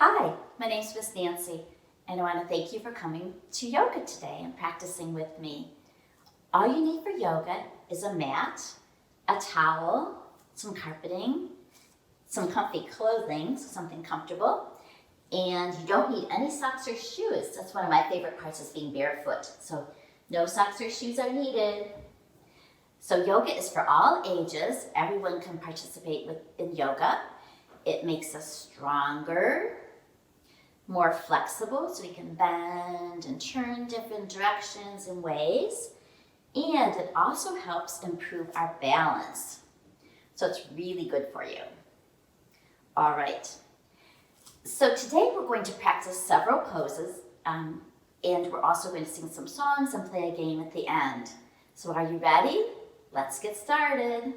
Hi, my name is Miss Nancy, and I want to thank you for coming to yoga today and practicing with me. All you need for yoga is a mat, a towel, some carpeting, some comfy clothing, so something comfortable, and you don't need any socks or shoes. That's one of my favorite parts, is being barefoot. So no socks or shoes are needed. So yoga is for all ages. Everyone can participate in yoga. It makes us stronger, more flexible, so we can bend and turn different directions and ways. And it also helps improve our balance. So it's really good for you. All right. So today we're going to practice several poses, and we're also going to sing some songs and play a game at the end. So are you ready? Let's get started.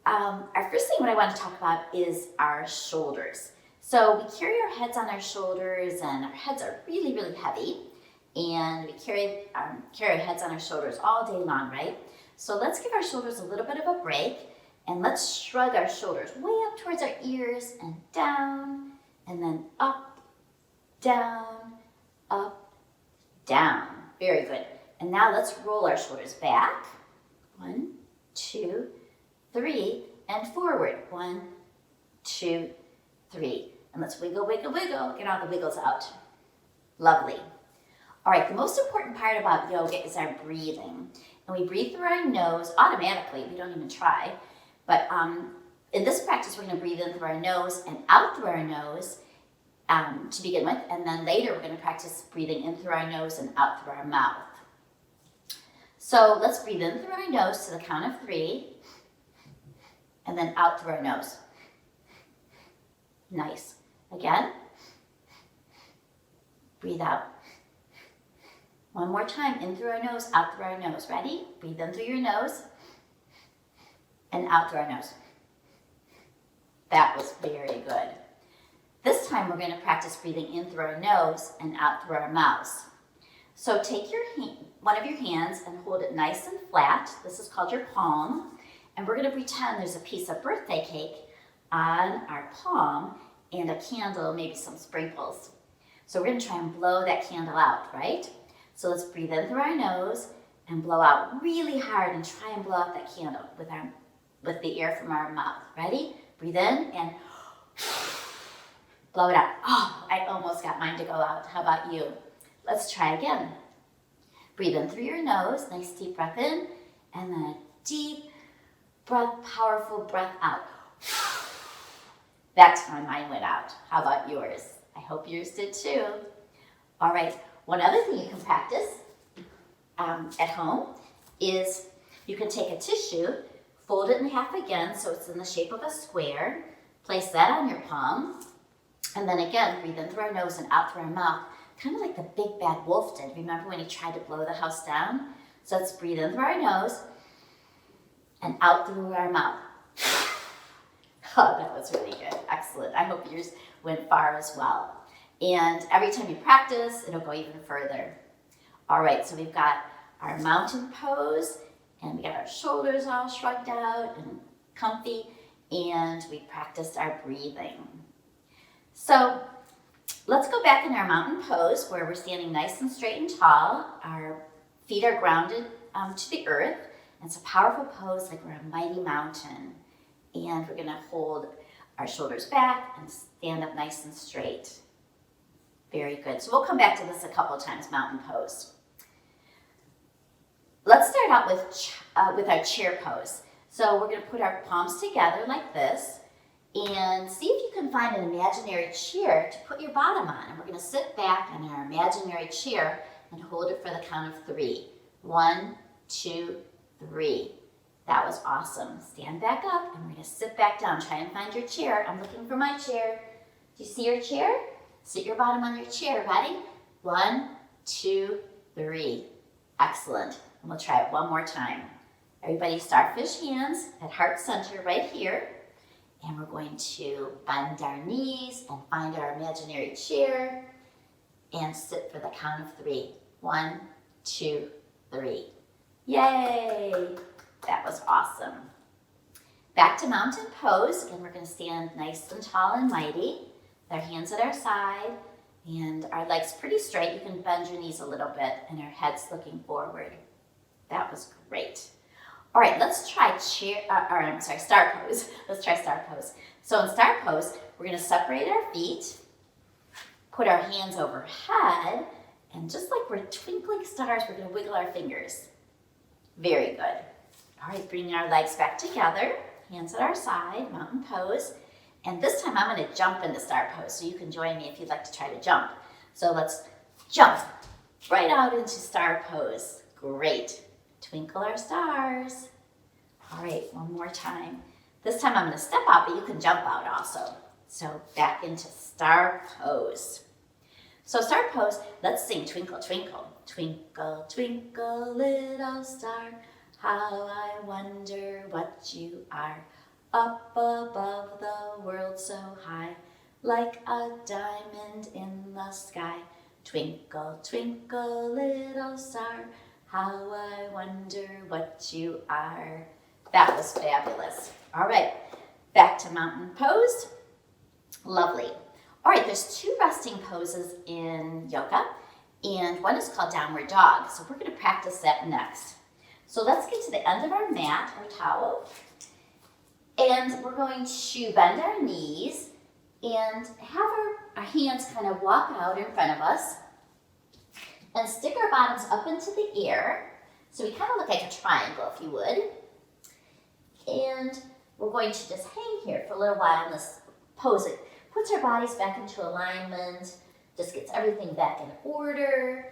Our first thing what I want to talk about is our shoulders. So we carry our heads on our shoulders, and our heads are really, really heavy. And we carry our heads on our shoulders all day long, right? So let's give our shoulders a little bit of a break, and let's shrug our shoulders way up towards our ears and then up, down, up, down. Very good. And now let's roll our shoulders back. 1, 2, 3, and forward. 1, 2, 3. And let's wiggle, wiggle, wiggle. Get all the wiggles out. Lovely. All right, the most important part about yoga is our breathing. And we breathe through our nose automatically. We don't even try. But in this practice, we're going to breathe in through our nose and out through our nose to begin with. And then later, we're going to practice breathing in through our nose and out through our mouth. So let's breathe in through our nose to the count of 3. And then out through our nose. Nice. Again. Breathe out. One more time, in through our nose, out through our nose. Ready? Breathe in through your nose and out through our nose. That was very good. This time we're going to practice breathing in through our nose and out through our mouths. So take one of your hands and hold it nice and flat. This is called your palm. And we're going to pretend there's a piece of birthday cake on our palm and a candle, maybe some sprinkles. So we're going to try and blow that candle out, right? So let's breathe in through our nose and blow out really hard and try and blow out that candle with the air from our mouth. Ready? Breathe in and blow it out. Oh, I almost got mine to go out. How about you? Let's try again. Breathe in through your nose, nice deep breath in, and then a deep breath, powerful breath out. That time mine went out. How about yours? I hope yours did too. All right, one other thing you can practice at home is you can take a tissue, fold it in half again so it's in the shape of a square, place that on your palm, and then again, breathe in through our nose and out through our mouth, kind of like the big bad wolf did. Remember when he tried to blow the house down? So let's breathe in through our nose and out through our mouth. Oh, that was really good. Excellent. I hope yours went far as well. And every time you practice, it'll go even further. All right, so we've got our mountain pose, and we got our shoulders all shrugged out and comfy, and we practiced our breathing. So let's go back in our mountain pose where we're standing nice and straight and tall. Our feet are grounded to the earth. It's a powerful pose like we're a mighty mountain. And we're going to hold our shoulders back and stand up nice and straight. Very good. So we'll come back to this a couple times, mountain pose. Let's start out with our chair pose. So we're going to put our palms together like this and see if you can find an imaginary chair to put your bottom on. And we're going to sit back in our imaginary chair and hold it for the count of 3. 1, 2, 3. That was awesome. Stand back up and we're going to sit back down. Try and find your chair. I'm looking for my chair. Do you see your chair? Sit your bottom on your chair. Ready? 1, 2, 3. Excellent. And we'll try it one more time. Everybody starfish hands at heart center right here. And we're going to bend our knees and find our imaginary chair and sit for the count of 3. 1, 2, 3. Yay! That was awesome. Back to mountain pose, and we're going to stand nice and tall and mighty. With our hands at our side and our legs pretty straight. You can bend your knees a little bit and our head's looking forward. That was great. All right, let's try star pose. Let's try star pose. So in star pose, we're gonna separate our feet, put our hands overhead, and just like we're twinkling stars, we're gonna wiggle our fingers. Very good. All right, bring our legs back together, hands at our side, mountain pose. And this time I'm gonna jump into star pose, so you can join me if you'd like to try to jump. So let's jump right out into star pose. Great. Twinkle our stars. All right, one more time. This time I'm gonna step out, but you can jump out also. So back into star pose. So star pose, let's sing Twinkle, Twinkle. Twinkle, twinkle, little star, how I wonder what you are. Up above the world so high, like a diamond in the sky. Twinkle, twinkle, little star, how I wonder what you are. That was fabulous. All right, back to mountain pose. Lovely. All right, there's two resting poses in yoga, and one is called downward dog. So we're gonna practice that next. So let's get to the end of our mat or towel, and we're going to bend our knees and have our hands kind of walk out in front of us and stick our bottoms up into the air. So we kind of look like a triangle, if you would. And we're going to just hang here for a little while in this pose. It puts our bodies back into alignment, just gets everything back in order.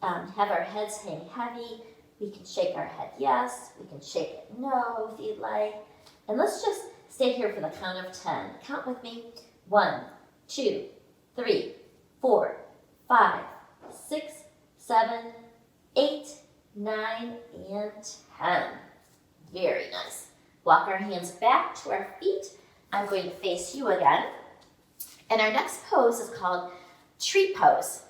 Have our heads hang heavy. We can shake our head yes, we can shake it no if you'd like. And let's just stay here for the count of 10. Count with me. 1, 2, 3, 4, 5, 6, 7, 8, 9, and 10. Very nice. Walk our hands back to our feet. I'm going to face you again. And our next pose is called tree pose.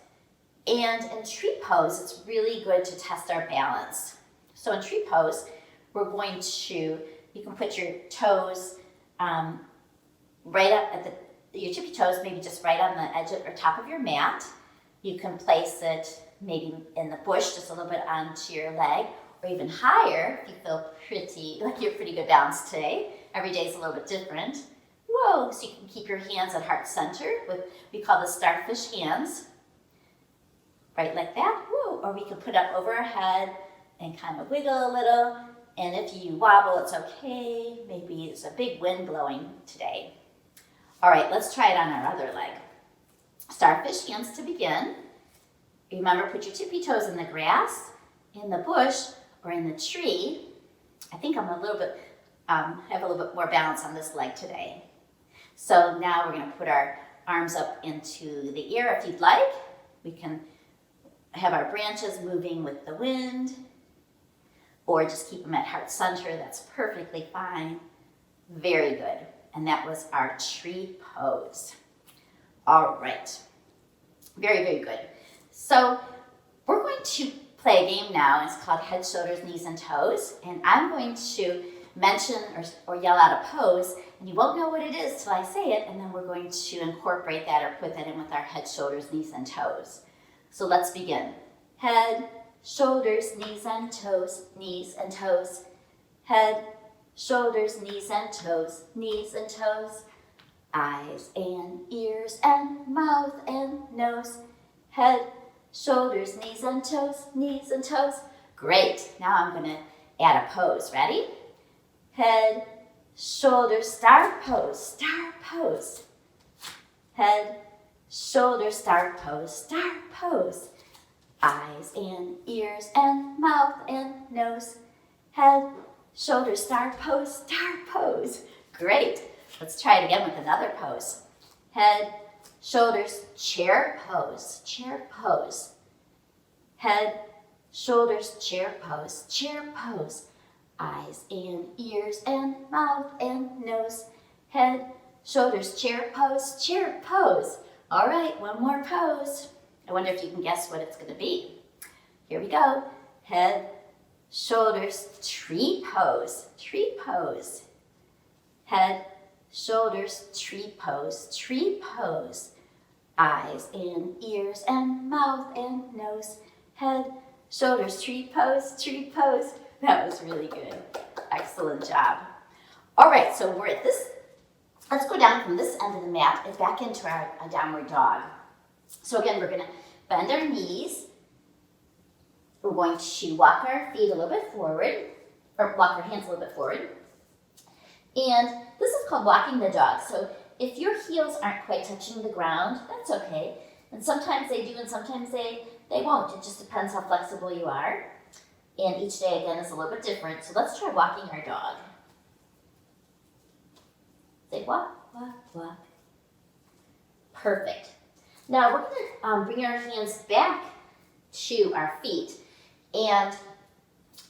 And in tree pose, it's really good to test our balance. So in tree pose, we're going to, you can put your toes right up at your tippy toes, maybe just right on the edge or top of your mat. You can place it maybe in the bush, just a little bit onto your leg, or even higher if you feel like you're pretty good balance today. Every day is a little bit different. Whoa, so you can keep your hands at heart center with, we call the starfish hands. Right like that, whoa. Or we can put up over our head and kind of wiggle a little. And if you wobble, it's okay. Maybe it's a big wind blowing today. All right, let's try it on our other leg. Starfish hands to begin. Remember, put your tippy toes in the grass, in the bush, or in the tree. I think I'm a little bit, have a little bit more balance on this leg today. So now we're gonna put our arms up into the air if you'd like. We can have our branches moving with the wind, or just keep them at heart center. That's perfectly fine. Very good. And that was our tree pose. All right. Very, very good. So we're going to play a game now. It's called Head, Shoulders, Knees, and Toes. And I'm going to mention or yell out a pose, and you won't know what it is till I say it, and then we're going to incorporate that or put that in with our head, shoulders, knees, and toes. So let's begin. Head, shoulders, knees, and toes, knees, and toes. Head, shoulders, knees, and toes, knees, and toes. Eyes and ears and mouth and nose. Head, shoulders, knees, and toes, knees, and toes. Great. Now I'm going to add a pose. Ready? Head, shoulders, star pose, star pose. Head, shoulders, star pose, star pose. Eyes and ears and mouth and nose. Head, shoulders, star pose, star pose. Great. Let's try it again with another pose. Head, shoulders, chair pose, chair pose. Head, shoulders, chair pose, chair pose. Eyes and ears and mouth and nose. Head, shoulders, chair pose, chair pose. All right, one more pose. I wonder if you can guess what it's going to be. Here we go. Head, shoulders, tree pose, tree pose. Head, shoulders, tree pose, tree pose. Eyes and ears and mouth and nose, head, shoulders, tree pose, tree pose. That was really good. Excellent job. All right, so we're at this. Let's go down from this end of the mat and back into our downward dog. So again, we're going to bend our knees. We're going to walk our feet a little bit forward, or walk our hands a little bit forward. And this is called walking the dog. So if your heels aren't quite touching the ground, that's okay. And sometimes they do and sometimes they won't. It just depends how flexible you are. And each day, again, is a little bit different. So let's try walking our dog. Say walk, walk, walk. Perfect. Now we're going to bring our hands back to our feet. And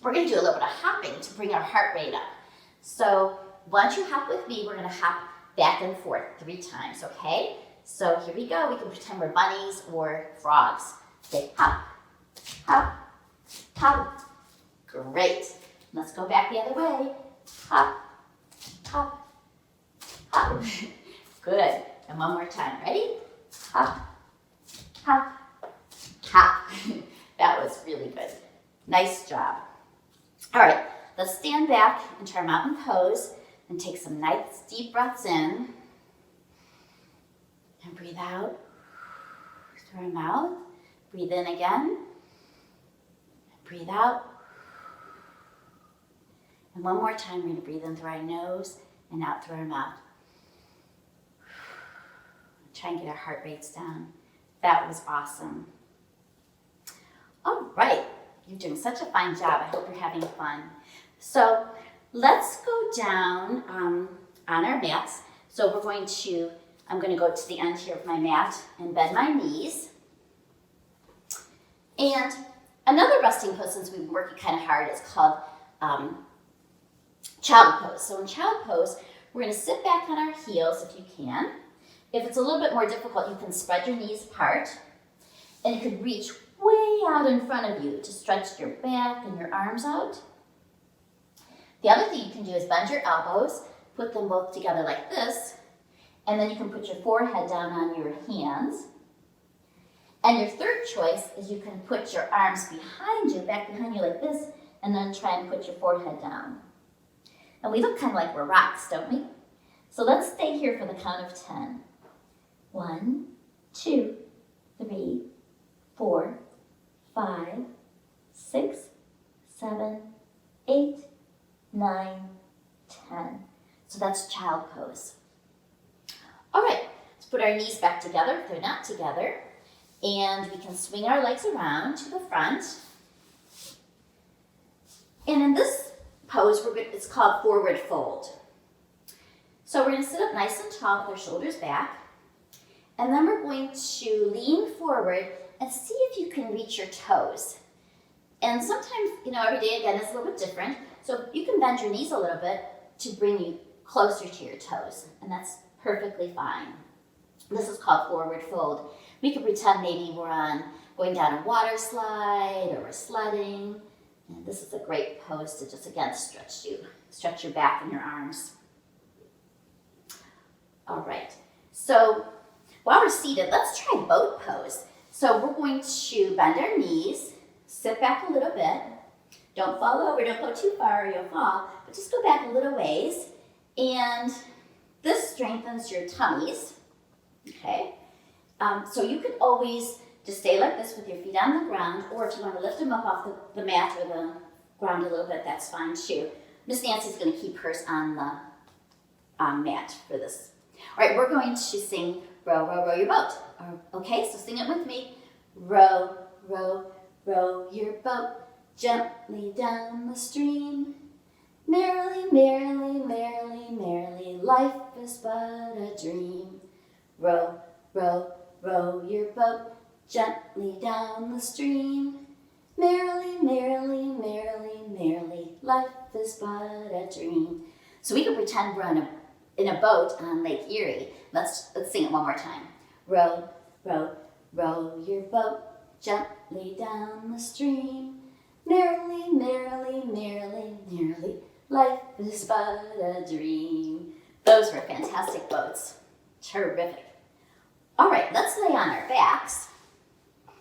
we're going to do a little bit of hopping to bring our heart rate up. So once you hop with me, we're going to hop back and forth 3 times, okay? So here we go. We can pretend we're bunnies or frogs. Say hop, hop, hop. Great. Let's go back the other way. Hop, hop, hop. Good. And one more time. Ready? Hop, hop, hop. That was really good. Nice job. All right. Let's stand back into our mountain pose and take some nice deep breaths in. And breathe out through our mouth. Breathe in again. Breathe out. And one more time, we're going to breathe in through our nose and out through our mouth. Try and get our heart rates down. That was awesome. All right. You're doing such a fine job. I hope you're having fun. So let's go down on our mats. So I'm going to go to the end here of my mat and bend my knees. And another resting pose, since we've been working kind of hard, is called child pose. So in child pose, we're going to sit back on our heels if you can. If it's a little bit more difficult, you can spread your knees apart. And you could reach way out in front of you to stretch your back and your arms out. The other thing you can do is bend your elbows, put them both together like this, and then you can put your forehead down on your hands. And your third choice is you can put your arms behind you, back behind you like this, and then try and put your forehead down. And we look kind of like we're rocks, don't we? So let's stay here for the count of 10. 1, 2, 3, 4, 5, 6, 7, 8, 9, 10. So that's child pose. All right, let's put our knees back together if they're not together. And we can swing our legs around to the front. And in this pose, it's called forward fold. So we're going to sit up nice and tall with our shoulders back. And then we're going to lean forward and see if you can reach your toes. And sometimes, every day again is a little bit different. So you can bend your knees a little bit to bring you closer to your toes. And that's perfectly fine. This is called forward fold. We can pretend maybe we're going down a water slide or we're sledding. And this is a great pose to just, again, stretch your back and your arms. All right. So while we're seated, let's try boat pose. So we're going to bend our knees, sit back a little bit. Don't fall over, don't go too far or you'll fall, but just go back a little ways. And this strengthens your tummies, okay? So you could always just stay like this with your feet on the ground, or if you want to lift them up off the mat or the ground a little bit, that's fine too. Miss Nancy's going to keep hers on the mat for this. All right, we're going to sing Row, Row, Row Your Boat. Okay, so sing it with me. Row, row, row your boat gently down the stream. Merrily, merrily, merrily, merrily, life is but a dream. Row, row, row your boat gently down the stream. Merrily, merrily, merrily, merrily, life is but a dream. So we can pretend we're in a boat on Lake Erie. Let's sing it one more time. Row, row, row your boat gently down the stream. Merrily, merrily, merrily, merrily, life is but a dream. Those were fantastic boats. Terrific. All right, let's lay on our backs.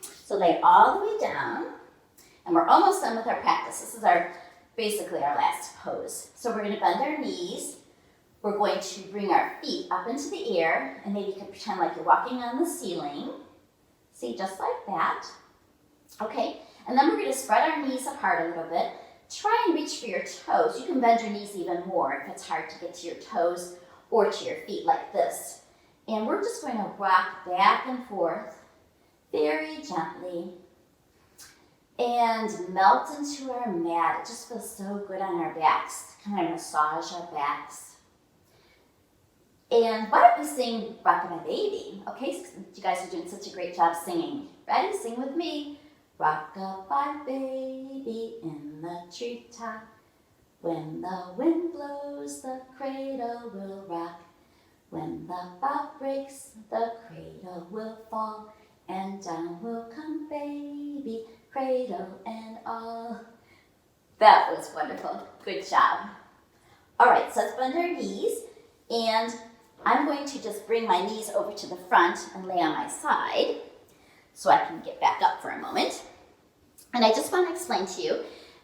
So lay all the way down, and we're almost done with our practice. This is basically our last pose. So we're gonna bend our knees. We're going to bring our feet up into the air, and maybe you can pretend like you're walking on the ceiling. See, just like that. Okay, and then we're gonna spread our knees apart a little bit. Try and reach for your toes. You can bend your knees even more if it's hard to get to your toes or to your feet like this. And we're just going to rock back and forth very gently and melt into our mat. It just feels so good on our backs, kind of massage our backs. And why don't we sing Rock-a-bye Baby? Okay, you guys are doing such a great job singing. Ready? Sing with me. Rock-a-bye baby in the treetop. When the wind blows, the cradle will rock. When the bough breaks, the cradle will fall. And down will come baby, cradle and all. That was wonderful. Good job. All right, so let's bend our knees. And I'm going to just bring my knees over to the front and lay on my side so I can get back up for a moment. And I just want to explain to you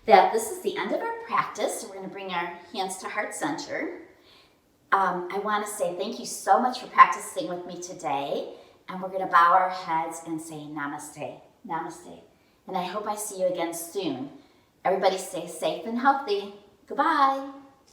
that this is the end of our practice. So we're going to bring our hands to heart center. I want to say thank you so much for practicing with me today. And we're going to bow our heads and say namaste. Namaste. And I hope I see you again soon. Everybody stay safe and healthy. Goodbye.